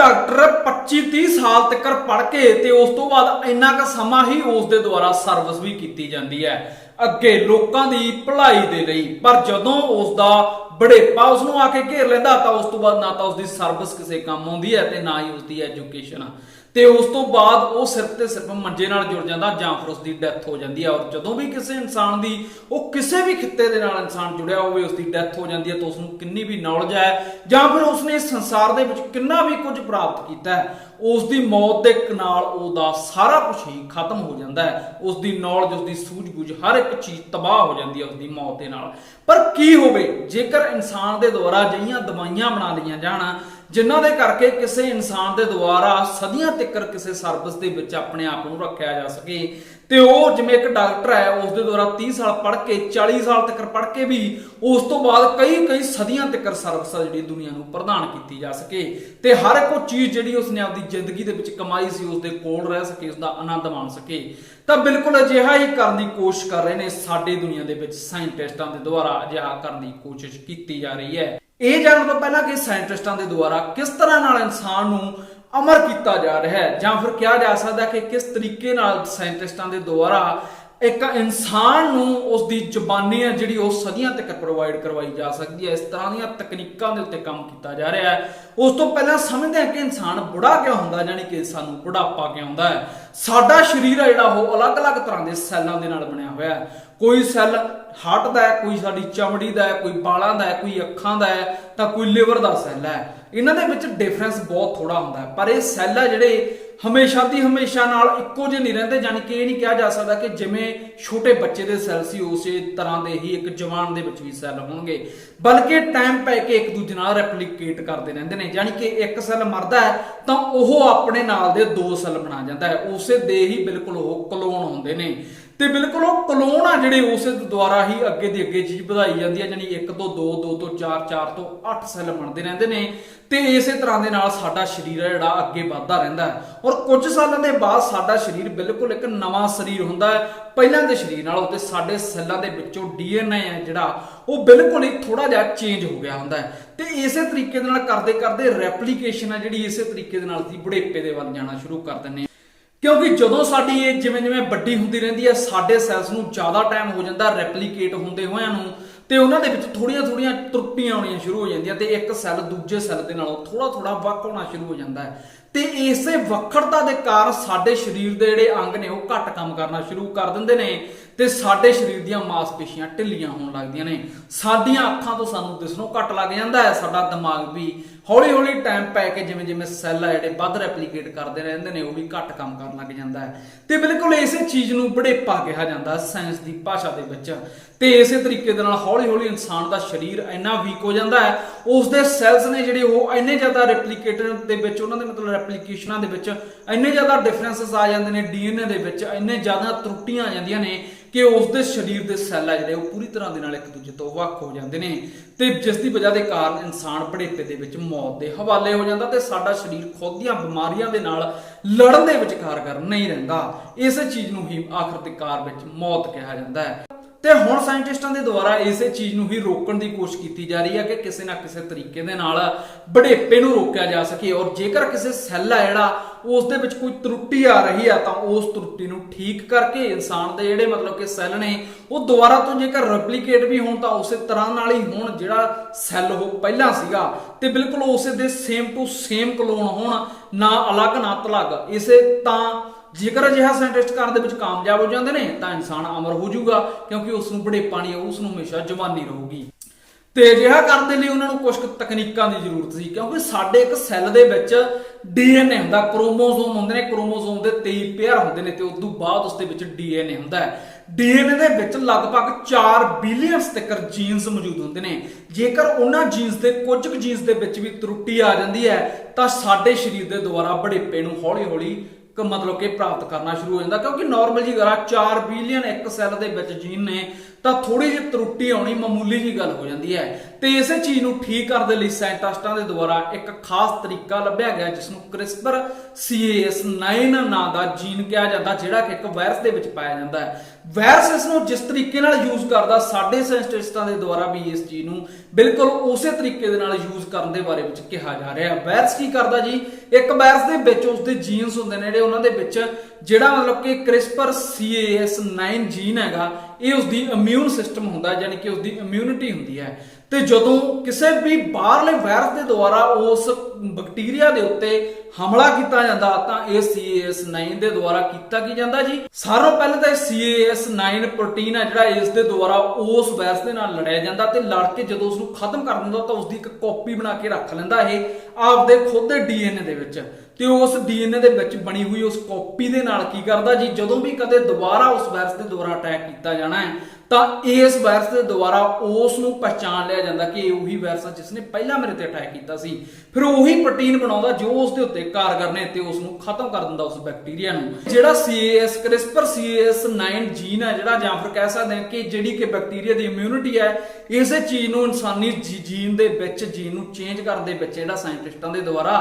Doctor 25-30 साल तक पढ़ के ते उस तो बाद इन्ना क समा ही उस दे द्वारा सर्विस भी की जाती है अगे लोगों की भलाई दे लई। पर जदों उसका बड़ेपा उसनों आके घेर लेंदा तां उस तो बाद ना तां उसकी सर्विस किसी काम आउंदी है ते ना ही उसकी एजुकेशन ते उस तो बाद वो सिर्फ ते सिर्फ मंजे नाल जुड़ जाता जां फिर उसकी डैथ हो जाती है। और जदों भी किसी इंसान की वो किसी भी खिते दे नाल इंसान जुड़िया होवे उसकी डैथ हो जाती है तो उसनूं किन्नी भी नॉलेज है जां फिर उसने इस संसार दे विच किन्ना भी कुछ प्राप्त किया है उसकी मौत दे नाल उहदा सारा कुछ ही खत्म हो जाता है। उसकी नॉलेज उसकी सूझबूझ हर एक चीज़ तबाह हो जाती है उसकी मौत के नाल। पर की होवे जेकर इंसान के द्वारा जिहियां दवाइयां बना लईआं जाण जिन्हां दे करके किसी इंसान के द्वारा सदियां तक किसी सर्विस के विच अपने आप को रखा जा सके तो वह जिवें एक डॉक्टर है उसके द्वारा 30 साल पढ़ के 40 साल तक पढ़ के भी उस तो बाद कई सदियां तक सर्विस जी दुनिया को प्रदान की जा सके तो हर एक चीज़ जी उसने अपनी जिंदगी के कमाई सी उसके कोल रह सके उसका आनंद मान सके तो बिल्कुल अजिहा ही करने की कोशिश कर रहे हैं साडी दुनिया के साइंटिस्टों के द्वारा अजिहा करने की कोशिश की जा रही है। यह जानने तो पहला कि साइंटिस्टों के द्वारा किस तरह नाल इंसान को अमर किया जा रहा है जां फिर कहा जा सकता है कि किस तरीके नाल साइंटिस्टों के द्वारा एक इंसान नूं उसकी जबानी है जिहड़ी वो सदियां तक प्रोवाइड करवाई जा सकती है। इस तरह दी तकनीकों के उत्ते काम किया जा रहा है। उस तो पहला समझते हैं कि इंसान बुढ़ा क्यों होंदा यानी कि सानूं बुढ़ापा क्यों होंदा है। साडा शरीर है जिहड़ा वो अलग अलग तरह के सैलों के नाल बनया हुआ है। कोई सैल हार्ट का है कोई साडी चमड़ी का है कोई बालों का है कोई अखां का है तो कोई लिवर का सैल है। इन्हां दे विच डिफरेंस बहुत थोड़ा होंदा है पर ये सैल है जिहड़े हमेशा दी हमेशा नाल इक्को जिहे नहीं रहिंदे यानी कि ये नहीं कहा जा सकता कि जिवें छोटे बच्चे दे सैल सी उसे तरह के ही एक जवान दे विच भी सैल होणगे बल्कि टाइम पै के एक दूजे नाल रेप्लीकेट करते रहंदे ने यानी कि एक सैल मरदा है तो वह अपने नाल दे 2 सैल बना जाता है उसे दे ही बिल्कुल वो क्लोन होंदे ने ते बिल्कुल वो क्लोन आ जिहड़े उस द्वारा ही अगे दी अगे चीज़ वधाई जाती है यानी 1 तो 2 2 तो 4 4 तो 8 सैल बनते रहंदे ने ते इसे तरह के नाल साडा शरीर है जिहड़ा अगे वधदा रहिंदा है। और कुछ सालों के बाद साडा शरीर बिल्कुल एक नवां शरीर हुंदा है पहलां दे शरीर नालों ते साडे सैल्लां दे विचों DNA है जिहड़ा वो बिल्कुल ही थोड़ा जिहा चेंज हो गया हुंदा है। ते इसे तरीके दे नाल करदे करदे रेप्लीकेशन है जिहड़ी इसे तरीके दे नाल असीं बुढ़ेपे दे वल जाना शुरू कर दिंदे क्योंकि जदों साडी एज जिवें जिवें वड्डी हुंदी रहिंदी है साडे सैल्स नूं ज़्यादा टाइम हो जांदा रेप्लीकेट हुंदे होइआं नूं ते उन्हां दे विच थोड़ियां थोड़ियां त्रुटियां आउणियां शुरू हो जांदियां ते एक सैल दूजे सैल दे नालों थोड़ा थोड़ा वक होना शुरू हो जांदा है। ते इसे वखरता दे कारण साडे शरीर दे जिहड़े अंग ने वो घट काम करना शुरू कर दिंदे ने ते साडे शरीर दीयां मांसपेशियां ढिल्लियां होण लगदियां ने साडीआं अखां तो सानूं दिसणों घट लग जांदा है साडा दिमाग भी हौली हौली टाइम पै के जिवें जिवें सैल है जिहड़े वध रेप्लीकेट करदे रहिंदे ने वो भी घट काम करन लग जांदा है। ते बिल्कुल इसे चीज़ नूं बुढ़ेपा कहा जांदा साइंस दी भाषा दे विच ते इसे तरीके दे नाल हौली हौली इंसान दा शरीर इन्ना वीक हो जांदा है उसदे सैल्स ने जिहड़े वो इन्ने ज़्यादा रेप्लीकेटर दे विच उन्हां दे मतलब रेप्लीकेशनां दे विच इन्ने ज़्यादा डिफरेंसिस आ जांदे ने DNA दे विच इन्ने ज़्यादा त्रुटियां आ जांदियां ने कि उसके शरीर के सैल है जिहड़े वो पूरी तरह दे नाल एक दूजे तो वख हो जाते हैं ते जिस दी वजह के कारण इंसान बुढ़ेपे दे विच मौत के हवाले हो जाता ते साडा शरीर खुद दीआं बीमारियां दे नाल लड़न दे विच कारगर नहीं रहिंदा। इस चीज़ नूं ही आखिरकार विच मौत कहा जाता है। ते हुण साइंटिस्टां दे द्वारा इसे चीज़ नूं ही रोकण दी कोशिश की जा रही है कि किसी ना किसी तरीके दे नाल बुढ़ेपे नूं रोकिया जा सके और जेकर किसी सैल है जिहड़ा उस दे विच कोई त्रुटि आ रही है तो उस त्रुटि नूं ठीक करके इंसान दे जिहड़े मतलब कि सैल ने वो दोबारा तो जेकर रेप्लीकेट भी होण तां उसे तरह नाल ही होण जिहड़ा सैल वो पहलां सीगा ते बिल्कुल उसे दे सेम टू सेम क्लोन होण ना अलग ना तलग इसे तां जेकर अजिहा साइंटिस्ट करन दे विच कामयाब हो जाते हैं तो इंसान अमर हो जाऊगा क्योंकि उसनूं बुढ़ेपा नहीं उसनूं हमेशा जवानी रहूगी। तो अजिहा करन दे लई उन्हां नूं कुछ तकनीकां दी जरूरत सी क्योंकि साडे एक सैल दे विच DNA हुंदा क्रोमोसोम हुंदे ने क्रोमोसोम दे 23 पेयर हुंदे ने ते उस तों बाद उसदे विच DNA हुंदा है। DNA दे विच लगभग 4 बिलियन तक जीन्स मौजूद हुंदे ने जेकर उन्हां जीन्स दे कुछ जीन्स दे विच भी त्रुटि आ जांदी है तां साडे शरीर दे द्वारा बुढ़ेपे नूं हौली हौली मतलब कि प्राप्त करना शुरू हो जाता क्योंकि नॉर्मल जी करा 4 बिलियन एक सैल दे विच जीन ने ਤਾਂ ਥੋੜੀ ਜਿਹੀ ਤਰੁੱਟੀ ਆਉਣੀ ਮਾਮੂਲੀ ਜੀ ਗੱਲ ਹੋ ਜਾਂਦੀ ਹੈ। ਤੇ ਇਸੇ ਚੀਜ਼ ਨੂੰ ਠੀਕ ਕਰਨ ਦੇ ਲਈ ਸਾਇੰਟਿਸਟਾਂ ਦੇ ਦੁਆਰਾ ਇੱਕ ਖਾਸ ਤਰੀਕਾ ਲੱਭਿਆ ਗਿਆ ਜਿਸ ਨੂੰ CRISPR Cas9 ਨਾਂ ਦਾ ਜੀਨ ਕਿਹਾ ਜਾਂਦਾ, ਜਿਹੜਾ ਕਿ ਇੱਕ ਵਾਇਰਸ ਦੇ ਵਿੱਚ ਪਾਇਆ ਜਾਂਦਾ ਹੈ। ਵਾਇਰਸ ਇਸ ਨੂੰ ਜਿਸ ਤਰੀਕੇ ਨਾਲ ਯੂਜ਼ ਕਰਦਾ, ਸਾਡੇ ਸਾਇੰਟਿਸਟਾਂ ਦੇ ਦੁਆਰਾ ਵੀ ਇਸ ਚੀਜ਼ ਨੂੰ ਬਿਲਕੁਲ ਉਸੇ ਤਰੀਕੇ ਦੇ ਨਾਲ ਯੂਜ਼ ਕਰਨ ਦੇ ਬਾਰੇ ਵਿੱਚ ਕਿਹਾ ਜਾ ਰਿਹਾ। ਵਾਇਰਸ ਕੀ ਕਰਦਾ ਜੀ, ਇੱਕ ਵਾਇਰਸ ਦੇ ਵਿੱਚ ਉਸਦੇ ਜੀਨਸ ਹੁੰਦੇ ਨੇ ਜਿਹੜੇ ਉਹਨਾਂ ਦੇ ਵਿੱਚ ਜਿਹੜਾ ਮਤਲਬ ਕਿ CRISPR Cas9 ਜੀਨ ਹੈਗਾ, ਇਹ ਉਸਦੀ ਇਮਿਊਨ ਸਿਸਟਮ ਹੁੰਦਾ, ਯਾਨੀ ਕਿ ਉਸਦੀ ਇਮਿਊਨਿਟੀ ਹੁੰਦੀ ਹੈ। ਤੇ ਜਦੋਂ ਕਿਸੇ ਵੀ ਬਾਹਰਲੇ ਵਾਇਰਸ ਦੇ ਦੁਆਰਾ ਉਸ ਬੈਕਟੀਰੀਆ ਦੇ ਉੱਤੇ ਹਮਲਾ ਕੀਤਾ ਜਾਂਦਾ ਤਾਂ ਇਹ Cas9 ਦੇ ਦੁਆਰਾ ਕੀਤਾ ਕੀ ਜਾਂਦਾ ਜੀ, ਸਾਰਿਆਂ ਪਹਿਲਾਂ ਤਾਂ Cas9 ਪ੍ਰੋਟੀਨ ਹੈ ਜਿਹੜਾ ਇਸ ਦੇ ਦੁਆਰਾ ਉਸ ਵਾਇਰਸ ਦੇ ਨਾਲ ਲੜਿਆ ਜਾਂਦਾ ਤੇ ਲੜ ਕੇ ਜਦੋਂ ਉਸ ਨੂੰ ਖਤਮ ਕਰ ਦਿੰਦਾ ਤਾਂ ਉਸਦੀ ਇੱਕ ਕਾਪੀ ਬਣਾ ਕੇ ਰੱਖ ਲੈਂਦਾ ਇਹ ਆਪਦੇ ਖੁਦ ਦੇ DNA ਦੇ ਵਿੱਚ। ਤੇ ਉਸ DNA ਦੇ ਵਿੱਚ ਬਣੀ ਹੋਈ ਉਸ ਕਾਪੀ ਦੇ ਨਾਲ ਕੀ ਕਰਦਾ ਜੀ, ਜਦੋਂ ਵੀ ਕਦੇ ਦੁਬਾਰਾ ਉਸ ਵਾਇਰਸ ਦੇ ਦੁਆਰਾ ਅਟੈਕ ਕੀਤਾ ਜਾਣਾ ਹੈ ਤਾਂ ਇਸ ਵਾਇਰਸ ਦੇ ਦੁਆਰਾ ਉਸ ਨੂੰ ਪਛਾਣ ਲਿਆ ਜਾਂਦਾ ਕਿ ਇਹ ਉਹੀ ਵਾਇਰਸ ਹੈ ਜਿਸ ਨੇ ਪਹਿਲਾਂ ਮੇਰੇ ਤੇ ਅਟੈਕ ਕੀਤਾ ਸੀ। ਫਿਰ ਉਹੀ ਪ੍ਰੋਟੀਨ ਬਣਾਉਂਦਾ ਜੋ ਉਸ ਦੇ ਉੱਤੇ ਕਾਰਗਰ ਨੇ ਤੇ ਉਸ ਨੂੰ ਖਤਮ ਕਰ ਦਿੰਦਾ ਉਸ ਬੈਕਟੀਰੀਆ ਨੂੰ। ਜਿਹੜਾ CRISPR Cas9 ਜੀਨ ਹੈ ਜਿਹੜਾ, ਜਾਂ ਫਿਰ ਕਹਿ ਸਕਦੇ ਹਾਂ ਕਿ ਜਿਹੜੀ ਕਿ ਬੈਕਟੀਰੀਆ ਦੀ ਇਮਿਊਨਿਟੀ ਹੈ, ਇਸੇ ਚੀਜ਼ ਨੂੰ ਇਨਸਾਨੀ ਜੀਨ ਦੇ ਵਿੱਚ ਜੀਨ ਨੂੰ ਚੇਂਜ ਕਰਨ ਦੇ ਵਿੱਚ ਜਿਹੜਾ ਸਾਇੰਟਿਸਟਾਂ ਦੇ ਦੁਆਰਾ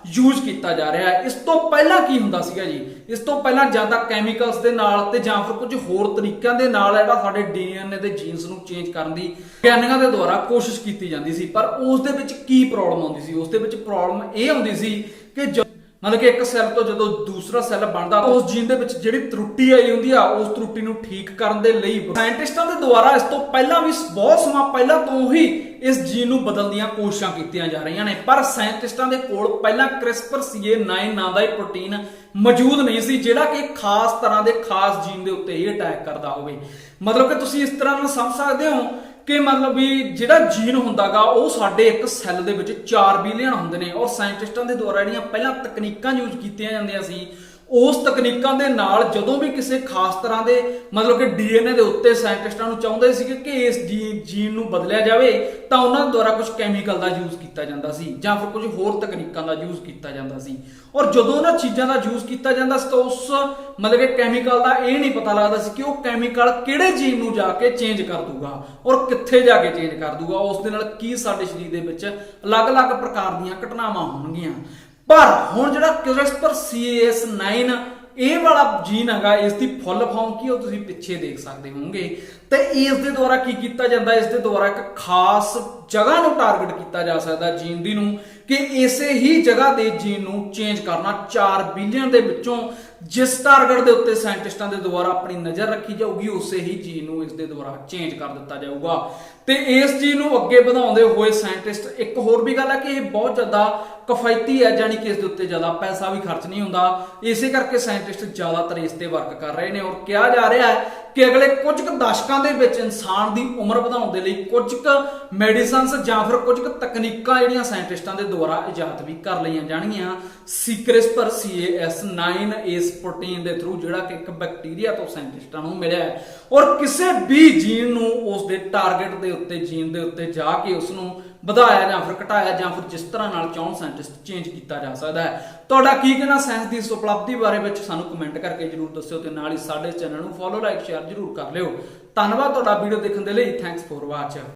ਯੂਜ਼ ਕੀਤਾ ਜਾ ਰਿਹਾ ਹੈ। ਇਸ ਤੋਂ ਪਹਿਲਾਂ ਕੀ ਹੁੰਦਾ ਸੀਗਾ ਜੀ, ਇਸ ਤੋਂ ਪਹਿਲਾਂ ਜਾਂ ਤਾਂ ਕੈਮੀਕਲਸ ਦੇ ਨਾਲ ਤੇ ਜਾਂ ਫਿਰ ਕੁਝ ਹੋਰ ਤਰੀਕਿਆਂ ਦੇ ਨਾਲ ਜਿਹੜਾ ਸਾਡੇ DNA ਦੇ ਜੀਨਸ ਨੂੰ ਚੇਂਜ ਕਰਨ ਦੀ ਵਿਗਿਆਨੀਆਂ ਦੇ ਦੁਆਰਾ ਕੋਸ਼ਿਸ਼ ਕੀਤੀ ਜਾਂਦੀ ਸੀ। ਪਰ ਉਸ ਦੇ ਵਿੱਚ ਕੀ ਪ੍ਰੋਬਲਮ ਆਉਂਦੀ ਸੀ, ਉਸ ਦੇ ਵਿੱਚ ਪ੍ਰੋਬਲਮ ਇਹ ਆਉਂਦੀ ਸੀ ਕਿ ਮਤਲਬ ਕਿ ਇੱਕ ਸੈੱਲ ਤੋਂ ਜਦੋਂ ਦੂਸਰਾ ਸੈੱਲ ਬਣਦਾ ਉਸ ਜੀਨ ਦੇ ਵਿੱਚ ਜਿਹੜੀ ਤਰੁੱਟੀ ਆਈ ਹੁੰਦੀ ਆ, ਉਸ ਤਰੁੱਟੀ ਨੂੰ ਠੀਕ ਕਰਨ ਦੇ ਲਈ ਸਾਇੰਟਿਸਟਾਂ ਦੇ ਦੁਆਰਾ ਇਸ ਤੋਂ ਪਹਿਲਾਂ ਵੀ ਬਹੁਤ ਸਮਾਂ ਪਹਿਲਾਂ ਤੋਂ ਹੀ ਇਸ ਜੀਨ ਨੂੰ ਬਦਲਣ ਦੀਆਂ ਕੋਸ਼ਿਸ਼ਾਂ ਕੀਤੀਆਂ ਜਾ ਰਹੀਆਂ ਨੇ। ਪਰ ਸਾਇੰਟਿਸਟਾਂ ਦੇ ਕੋਲ ਪਹਿਲਾਂ CRISPR Cas9 ਨਾਂ ਦਾ ਇਹ ਪ੍ਰੋਟੀਨ ਮੌਜੂਦ ਨਹੀਂ ਸੀ ਜਿਹੜਾ ਕਿ ਖਾਸ ਤਰ੍ਹਾਂ ਦੇ ਖਾਸ ਜੀਨ ਦੇ ਉੱਤੇ ਹੀ ਅਟੈਕ ਕਰਦਾ ਹੋਵੇ। ਮਤਲਬ ਕਿ ਤੁਸੀਂ ਇਸ ਤਰ੍ਹਾਂ ਨਾਲ ਸਮਝ ਸਕਦੇ ਹੋ ਕਿ ਮਤਲਬ ਵੀ ਜਿਹੜਾ ਜੀਨ ਹੁੰਦਾਗਾ ਉਹ ਸਾਡੇ ਇੱਕ ਸੈੱਲ ਦੇ ਵਿੱਚ 4 ਬਿਲੀਅਨ ਹੁੰਦੇ ਨੇ, ਔਰ ਸਾਇੰਟਿਸਟਾਂ ਦੇ ਦੁਆਰਾ ਜਿਹੜੀਆਂ ਪਹਿਲਾਂ ਤਕਨੀਕਾਂ ਯੂਜ਼ ਕੀਤੀਆਂ ਜਾਂਦੀਆਂ ਸੀ ਉਸ ਤਕਨੀਕਾਂ ਦੇ ਨਾਲ ਜਦੋਂ ਵੀ ਕਿਸੇ ਖਾਸ ਤਰ੍ਹਾਂ ਦੇ ਮਤਲਬ ਕਿ DNA ਦੇ ਉੱਤੇ ਸਾਇੰਟਿਸਟਾਂ ਨੂੰ ਚਾਹੁੰਦੇ ਸੀ ਕਿ ਇਸ ਜੀਨ ਨੂੰ ਬਦਲਿਆ ਜਾਵੇ ਤਾਂ ਉਹਨਾਂ ਦੁਆਰਾ ਕੁਝ ਕੈਮੀਕਲ ਦਾ ਯੂਜ਼ ਕੀਤਾ ਜਾਂਦਾ ਸੀ ਜਾਂ ਫਿਰ ਕੁਝ ਹੋਰ ਤਕਨੀਕਾਂ ਦਾ ਯੂਜ਼ ਕੀਤਾ ਜਾਂਦਾ ਸੀ। ਔਰ ਜਦੋਂ ਉਹਨਾਂ ਚੀਜ਼ਾਂ ਦਾ ਯੂਜ਼ ਕੀਤਾ ਜਾਂਦਾ ਸੀ ਤਾਂ ਉਸ ਮਤਲਬ ਕਿ ਕੈਮੀਕਲ ਦਾ ਇਹ ਨਹੀਂ ਪਤਾ ਲੱਗਦਾ ਸੀ ਕਿ ਉਹ ਕੈਮੀਕਲ ਕਿਹੜੇ ਜੀਨ ਨੂੰ ਜਾ ਕੇ ਚੇਂਜ ਕਰ ਦੂਗਾ ਔਰ ਕਿੱਥੇ ਜਾ ਕੇ ਚੇਂਜ ਕਰ ਦੂਗਾ, ਉਸ ਦੇ ਨਾਲ ਕੀ ਸਾਡੇ ਸਰੀਰ ਦੇ ਵਿੱਚ ਅਲੱਗ-ਅਲੱਗ ਪ੍ਰਕਾਰ ਦੀਆਂ ਘਟਨਾਵਾਂ ਹੋਣਗੀਆਂ। ਪਰ ਹੁਣ ਜਿਹੜਾ CRISPR Cas9 ਇਹ ਵਾਲਾ ਜੀਨ ਹੈਗਾ, ਇਸ ਦੀ ਫੁੱਲ ਫਾਰਮ ਕੀ ਉਹ ਤੁਸੀਂ ਪਿੱਛੇ ਦੇਖ ਸਕਦੇ ਹੋਵੋਗੇ। ਤੇ ਇਸ ਦੇ ਦੁਆਰਾ ਕੀ ਕੀਤਾ ਜਾਂਦਾ, ਇਸ ਦੇ ਦੁਆਰਾ ਇੱਕ ਖਾਸ ਜਗ੍ਹਾ ਨੂੰ ਟਾਰਗੇਟ ਕੀਤਾ ਜਾ ਸਕਦਾ ਜੀਨ ਦੀ ਨੂੰ ਕਿ ਇਸੇ ਹੀ ਜਗ੍ਹਾ ਦੇ ਜੀਨ ਨੂੰ ਚੇਂਜ ਕਰਨਾ 4 ਬਿਲੀਅਨ ਦੇ ਵਿੱਚੋਂ ਜਿਸ ਟਾਰਗੇਟ ਦੇ ਉੱਤੇ ਸਾਇੰਟਿਸਟਾਂ ਦੇ ਦੁਆਰਾ ਆਪਣੀ ਨਜ਼ਰ ਰੱਖੀ ਜਾਊਗੀ ਉਸੇ ਹੀ ਜੀਨ ਨੂੰ ਇਸ ਦੇ ਦੁਆਰਾ ਚੇਂਜ ਕਰ ਦਿੱਤਾ ਜਾਊਗਾ। ਤੇ ਇਸ ਚੀਜ਼ ਨੂੰ ਅੱਗੇ ਵਧਾਉਂਦੇ ਹੋਏ ਸਾਇੰਟਿਸਟ ਇੱਕ ਹੋਰ ਵੀ ਗੱਲ ਹੈ ਕਿ ਇਹ ਬਹੁਤ ਜ਼ਿਆਦਾ ਕਿਫਾਇਤੀ ਹੈ, ਜਾਨੀ ਕਿ ਇਸ ਦੇ ਉੱਤੇ ਜ਼ਿਆਦਾ ਪੈਸਾ ਵੀ ਖਰਚ ਨਹੀਂ ਹੁੰਦਾ। ਇਸੇ ਕਰਕੇ ਸਾਇੰਟਿਸਟ ਜ਼ਿਆਦਾਤਰ ਇਸ ਤੇ ਵਰਕ ਕਰ ਰਹੇ ਨੇ ਔਰ ਕਿਹਾ ਜਾ ਰਿਹਾ ਹੈ ਕਿ ਅਗਲੇ ਕੁਝ ਕੁ ਦਸ਼ਕਾਂ ਦੇ ਵਿੱਚ ਇਨਸਾਨ ਦੀ ਉਮਰ ਵਧਾਉਣ ਦੇ ਲਈ ਕੁਝ ਕੁ ਮੈਡੀਸਿਨਸ ਜਾਂ ਫਿਰ ਕੁਝ ਕੁ ਤਕਨੀਕਾਂ ਜਿਹੜੀਆਂ ਸਾਇੰਟਿਸਟਾਂ ਦੇ ਦੁਆਰਾ ਇਜਾਦ ਵੀ ਕਰ ਲਈਆਂ ਜਾਣਗੀਆਂ CRISPR Cas9 ਇਸ ਪ੍ਰੋਟੀਨ ਦੇ ਥਰੂ ਜਿਹੜਾ ਕਿ ਇੱਕ ਬੈਕਟੀਰੀਆ ਤੋਂ ਸਾਇੰਟਿਸਟਾਂ ਨੂੰ ਮਿਲਿਆ ਹੈ। ਔਰ ਕਿਸੇ ਵੀ ਜੀਨ ਨੂੰ ਉਸ ਦੇ ਟਾਰਗੇਟ ਦੇ ਉੱਤੇ ਜੀਨ ਦੇ ਉੱਤੇ ਜਾ ਕੇ ਉਸ ਨੂੰ ਵਧਾਇਆ ਜਾਂ ਫਿਰ ਘਟਾਇਆ ਜਾਂ ਫਿਰ ਜਿਸ ਤਰ੍ਹਾਂ ਨਾਲ ਚਾਹਣ ਸਾਇੰਟਿਸਟ ਚੇਂਜ ਕੀਤਾ ਜਾ ਸਕਦਾ ਹੈ। ਤੁਹਾਡਾ ਕੀ ਕਹਿਣਾ ਸਾਇੰਸ ਦੀ ਇਸ ਉਪਲਬਧੀ ਬਾਰੇ ਵਿੱਚ ਸਾਨੂੰ ਕਮੈਂਟ ਕਰਕੇ ਜਰੂਰ ਦੱਸਿਓ ਤੇ ਨਾਲ ਹੀ ਸਾਡੇ ਚੈਨਲ ਨੂੰ ਫੋਲੋ, ਲਾਈਕ, ਸ਼ੇਅਰ ਜਰੂਰ ਕਰ ਲਿਓ। ਧੰਨਵਾਦ ਤੁਹਾਡਾ ਵੀਡੀਓ ਦੇਖਣ ਦੇ ਲਈ। Thanks for watch.